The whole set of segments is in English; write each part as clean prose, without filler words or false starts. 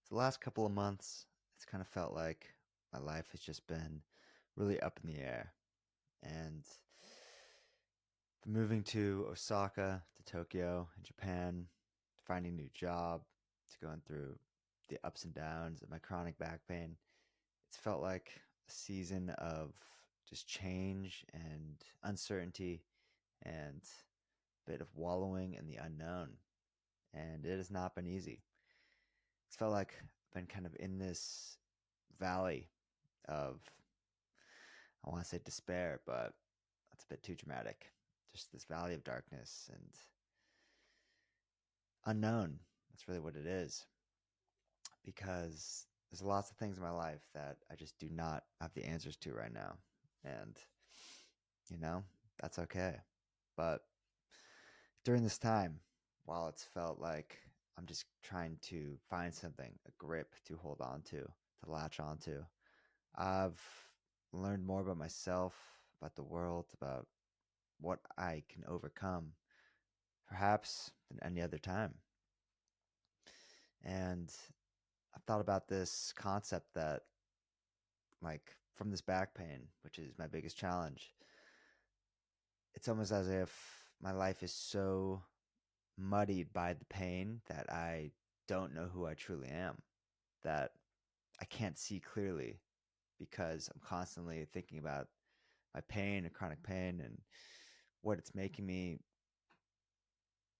The last couple of months, it's kind of felt like my life has just been really up in the air. And from moving to Osaka to Tokyo in Japan, to finding a new job, to going through the ups and downs of my chronic back pain, it's felt like a season of just change and uncertainty and a bit of wallowing in the unknown. And it has not been easy. It's felt like I've been kind of in this valley of, I want to say despair, but that's a bit too dramatic. Just this valley of darkness and unknown. That's really what it is. Because there's lots of things in my life that I just do not have the answers to right now. And, you know, that's okay. But during this time, while it's felt like I'm just trying to find something, a grip to hold on to latch onto, I've learned more about myself, about the world, about what I can overcome, perhaps than any other time. And I've thought about this concept that, like, from this back pain, which is my biggest challenge, it's almost as if my life is so muddied by the pain that I don't know who I truly am, that I can't see clearly because I'm constantly thinking about my pain and chronic pain and what it's making me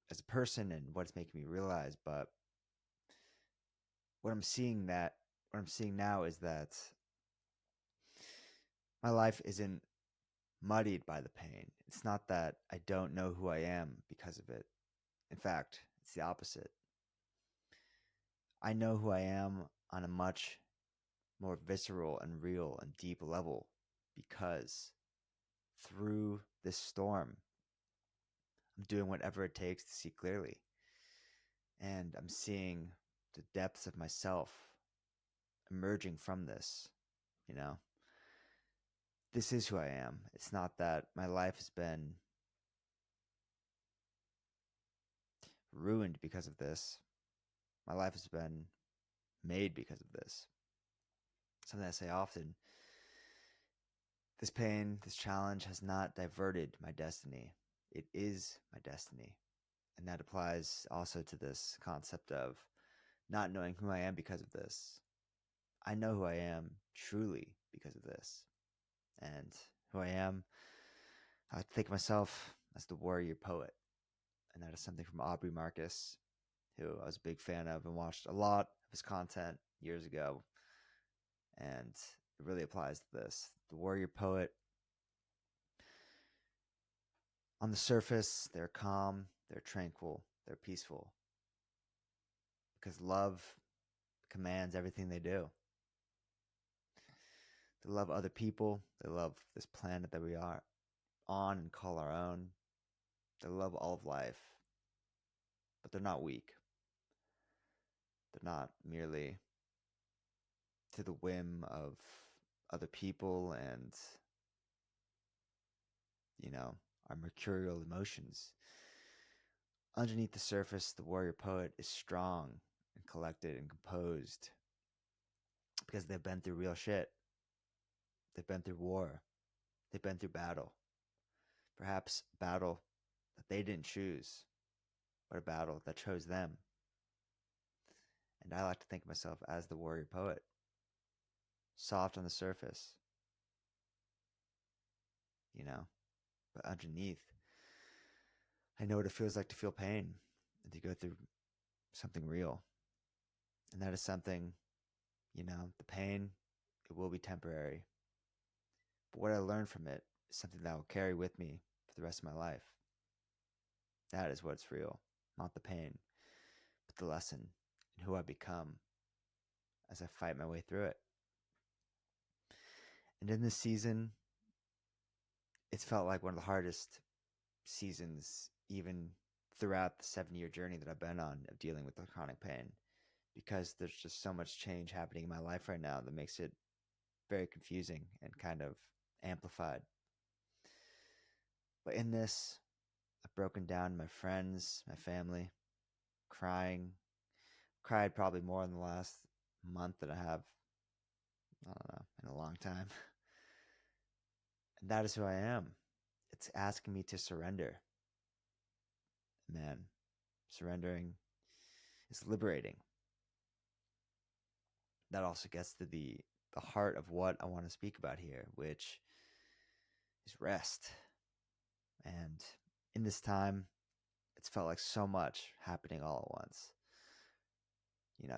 as a person and what it's making me realize. But what I'm seeing that what I'm seeing now is that my life isn't muddied by the pain. It's not that I don't know who I am because of it. In fact, it's the opposite. I know who I am on a much more visceral and real and deep level because through this storm, I'm doing whatever it takes to see clearly. And I'm seeing the depths of myself emerging from this, you know? This is who I am. It's not that my life has been ruined because of this. My life has been made because of this. Something I say often. This pain, this challenge has not diverted my destiny. It is my destiny. And that applies also to this concept of not knowing who I am because of this. I know who I am truly because of this. And who I am, I think of myself as the warrior poet. And that is something from Aubrey Marcus, who I was a big fan of and watched a lot of his content years ago. And it really applies to this. The warrior poet, on the surface, they're calm, they're tranquil, they're peaceful. Because love commands everything they do. They love other people. They love this planet that we are on and call our own. They love all of life. But they're not weak. They're not merely to the whim of other people and, you know, our mercurial emotions. Underneath the surface, the warrior poet is strong and collected and composed because they've been through real shit. They've been through war. They've been through battle. Perhaps battle that they didn't choose, but a battle that chose them. And I like to think of myself as the warrior poet, soft on the surface, you know, but underneath, I know what it feels like to feel pain and to go through something real. And that is something, you know, the pain, it will be temporary. But what I learned from it is something that I will carry with me for the rest of my life. That is what's real, not the pain, but the lesson and who I become as I fight my way through it. And in this season, it's felt like one of the hardest seasons, even throughout the 7-year journey that I've been on of dealing with the chronic pain, because there's just so much change happening in my life right now that makes it very confusing and kind of amplified. But in this, I've broken down my friends, my family, crying, cried probably more in the last month that I have, I don't know, in a long time. And that is who I am. It's asking me to surrender. Man, surrendering is liberating. That also gets to the heart of what I want to speak about here, which is rest. And in this time, it's felt like so much happening all at once.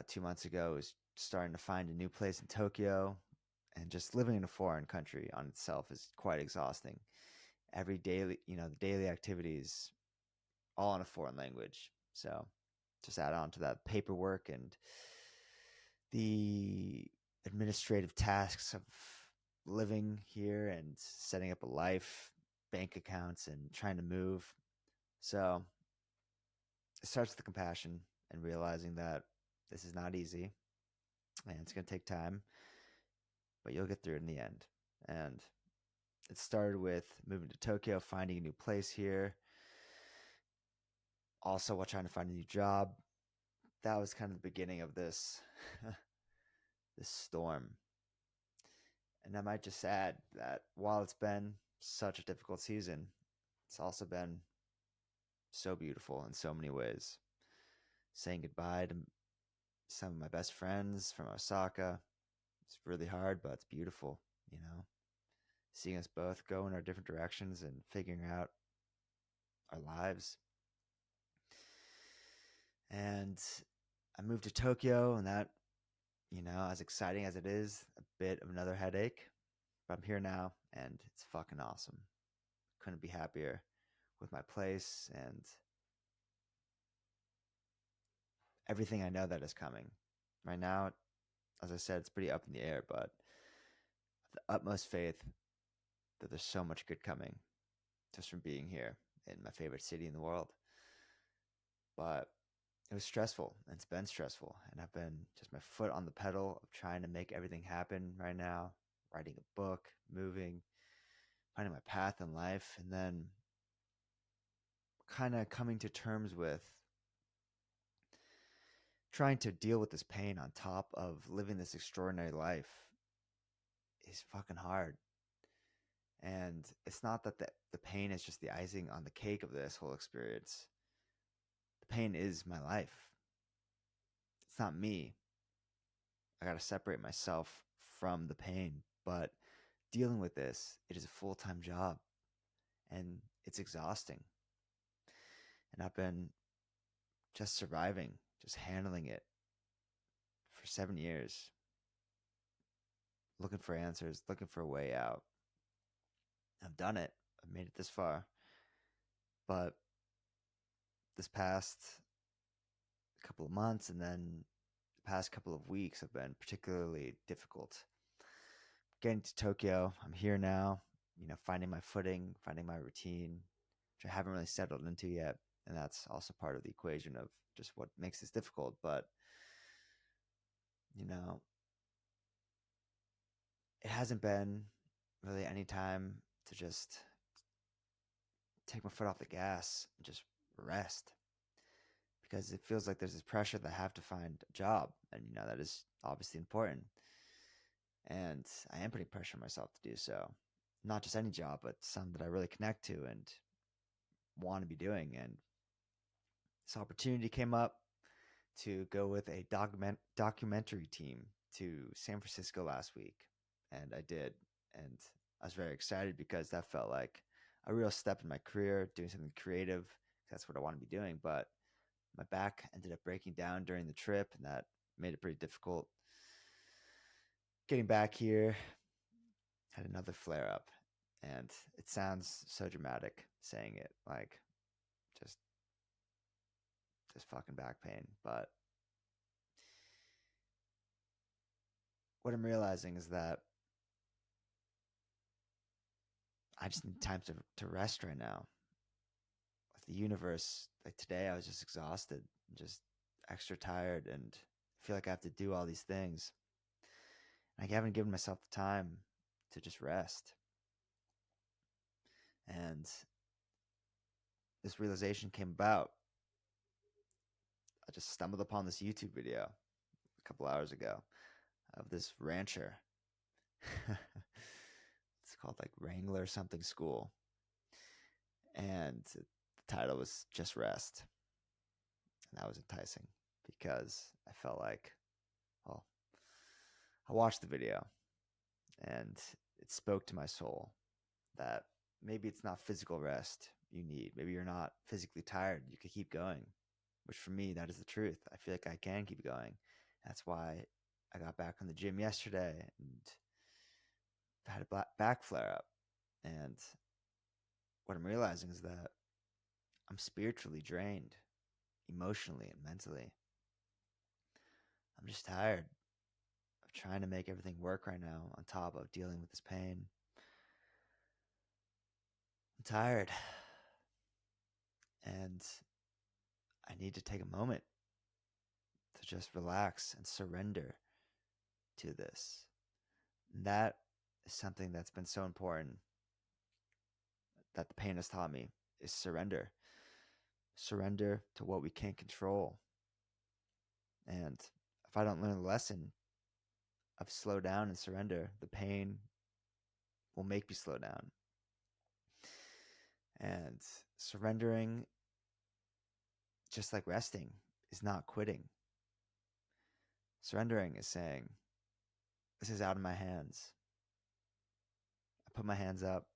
2 months ago, I was starting to find a new place in Tokyo, and just living in a foreign country on itself is quite exhausting. Every daily, the daily activities, all in a foreign language. So just add on to that paperwork and the administrative tasks of living here and setting up a life, bank accounts, and trying to move. So it starts with the compassion and realizing that this is not easy and it's going to take time, but you'll get through it in the end. And it started with moving to Tokyo, finding a new place here, also while trying to find a new job. That was kind of the beginning of this this storm. And I might just add that while it's been such a difficult season, it's also been so beautiful in so many ways. Saying goodbye to some of my best friends from Osaka. It's really hard, but it's beautiful, you know. Seeing us both go in our different directions and figuring out our lives. And I moved to Tokyo, and that, as exciting as it is, a bit of another headache. But I'm here now, and it's fucking awesome. Couldn't be happier with my place and everything I know that is coming. Right now, as I said, it's pretty up in the air, but the utmost faith that there's so much good coming just from being here in my favorite city in the world. But it was stressful, and it's been stressful, and I've been just my foot on the pedal of trying to make everything happen right now, writing a book, moving, finding my path in life, and then kind of coming to terms with trying to deal with this pain on top of living this extraordinary life is fucking hard. And it's not that the pain is just the icing on the cake of this whole experience. The pain is my life. It's not me. I got to separate myself from the pain. But dealing with this, it is a full-time job. And it's exhausting. And I've been just surviving, just handling it for 7 years. Looking for answers, looking for a way out. I've done it. I've made it this far. But this past couple of months and then the past couple of weeks have been particularly difficult. Getting to Tokyo, I'm here now, finding my footing, finding my routine, which I haven't really settled into yet. And that's also part of the equation of just what makes this difficult. But, it hasn't been really any time to just take my foot off the gas and just rest, because it feels like there's this pressure that I have to find a job, and that is obviously important, and I am putting pressure on myself to do so. Not just any job, but some that I really connect to and want to be doing. And this opportunity came up to go with a documentary team to San Francisco last week, and I did, and I was very excited because that felt like a real step in my career, doing something creative. That's what I want to be doing. But my back ended up breaking down during the trip, and that made it pretty difficult. Getting back here, had another flare up, and it sounds so dramatic saying it, like just fucking back pain. But what I'm realizing is that I just need time to rest right now. With the universe, like today, I was just exhausted, just extra tired, and feel like I have to do all these things. I haven't given myself the time to just rest. And this realization came about. I just stumbled upon this YouTube video couple hours ago of this rancher. It's called like Wrangler something school. And the title was Just Rest. And that was enticing because I felt like, well, I watched the video and it spoke to my soul that maybe it's not physical rest you need. Maybe you're not physically tired. You could keep going, which for me, that is the truth. I feel like I can keep going. That's why I got back from the gym yesterday and had a back flare up. And what I'm realizing is that I'm spiritually drained, emotionally and mentally. I'm just tired of trying to make everything work right now on top of dealing with this pain. I'm tired. And I need to take a moment to just relax and surrender to this. And that is something that's been so important that the pain has taught me is surrender. Surrender to what we can't control. And if I don't learn the lesson of slow down and surrender, the pain will make me slow down. And surrendering, just like resting, is not quitting. Surrendering is saying, this is out of my hands. I put my hands up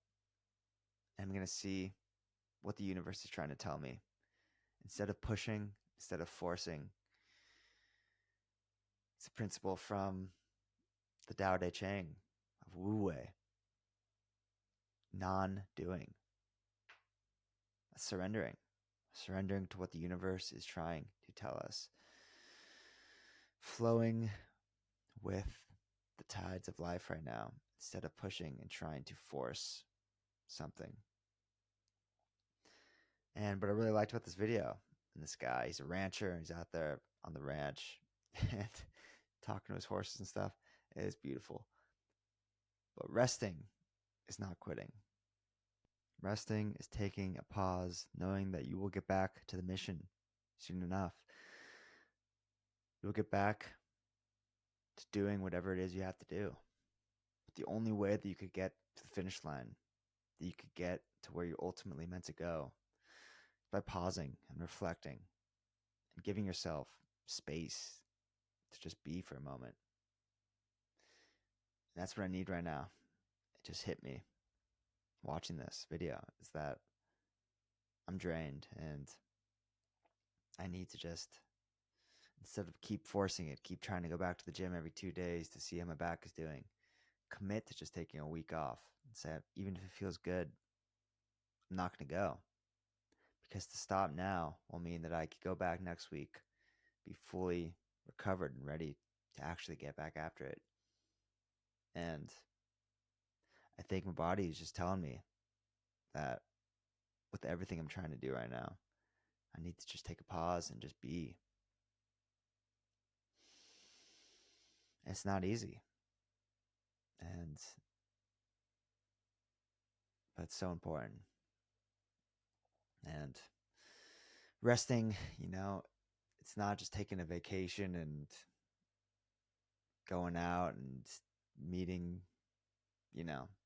and I'm going to see what the universe is trying to tell me. Instead of pushing, instead of forcing. It's a principle from the Tao Te Ching of Wu Wei. Non-doing. Surrendering. Surrendering to what the universe is trying to tell us. Flowing with the tides of life right now, instead of pushing and trying to force something. But I really liked about this video. And this guy, he's a rancher, he's out there on the ranch and talking to his horses and stuff. It is beautiful. But resting is not quitting. Resting is taking a pause, knowing that you will get back to the mission soon enough. You'll get back to doing whatever it is you have to do. But the only way that you could get to the finish line, that you could get to where you're ultimately meant to go, is by pausing and reflecting and giving yourself space to just be for a moment. And that's what I need right now. It just hit me watching this video, is that I'm drained and I need to just, instead of keep forcing it, keep trying to go back to the gym every 2 days to see how my back is doing, commit to just taking a week off and say, even if it feels good, I'm not going to go. Because to stop now will mean that I could go back next week, be fully recovered and ready to actually get back after it. And I think my body is just telling me that with everything I'm trying to do right now, I need to just take a pause and just be. It's not easy. But it's so important. And resting, it's not just taking a vacation and going out and meeting,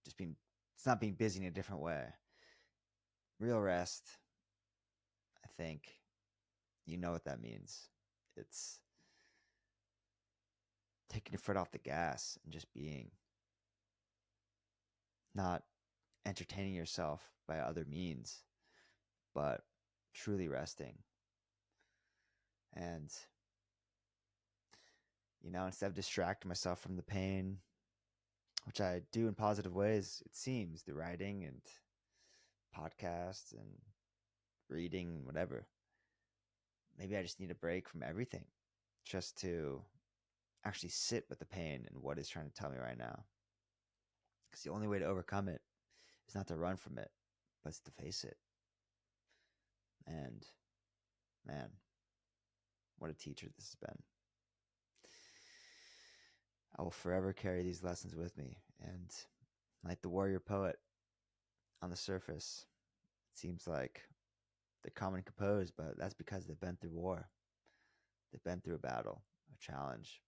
just being, it's not being busy in a different way. Real rest, I think, you know what that means. It's taking your foot off the gas and just being. Not entertaining yourself by other means, but truly resting. And, instead of distracting myself from the pain, which I do in positive ways, it seems, through writing and podcasts and reading, whatever. Maybe I just need a break from everything just to actually sit with the pain and what it's trying to tell me right now. Because the only way to overcome it is not to run from it, but it's to face it. And man, what a teacher this has been. I will forever carry these lessons with me. And like the warrior poet, on the surface, it seems like they're calm and composed, but that's because they've been through war. They've been through a battle, a challenge.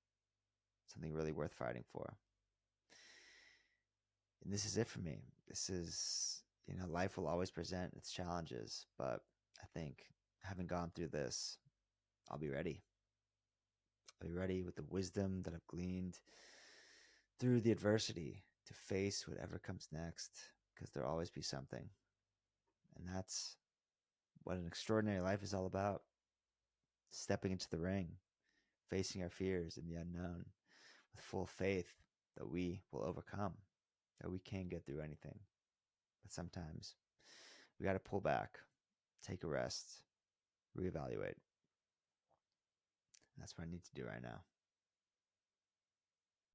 something really worth fighting for. And this is it for me. This is, life will always present its challenges, but I think having gone through this, I'll be ready. I'll be ready with the wisdom that I've gleaned through the adversity to face whatever comes next, because there'll always be something. And that's what an extraordinary life is all about. Stepping into the ring, facing our fears and the unknown with full faith that we will overcome, that we can get through anything. But sometimes we got to pull back, take a rest, reevaluate. And that's what I need to do right now.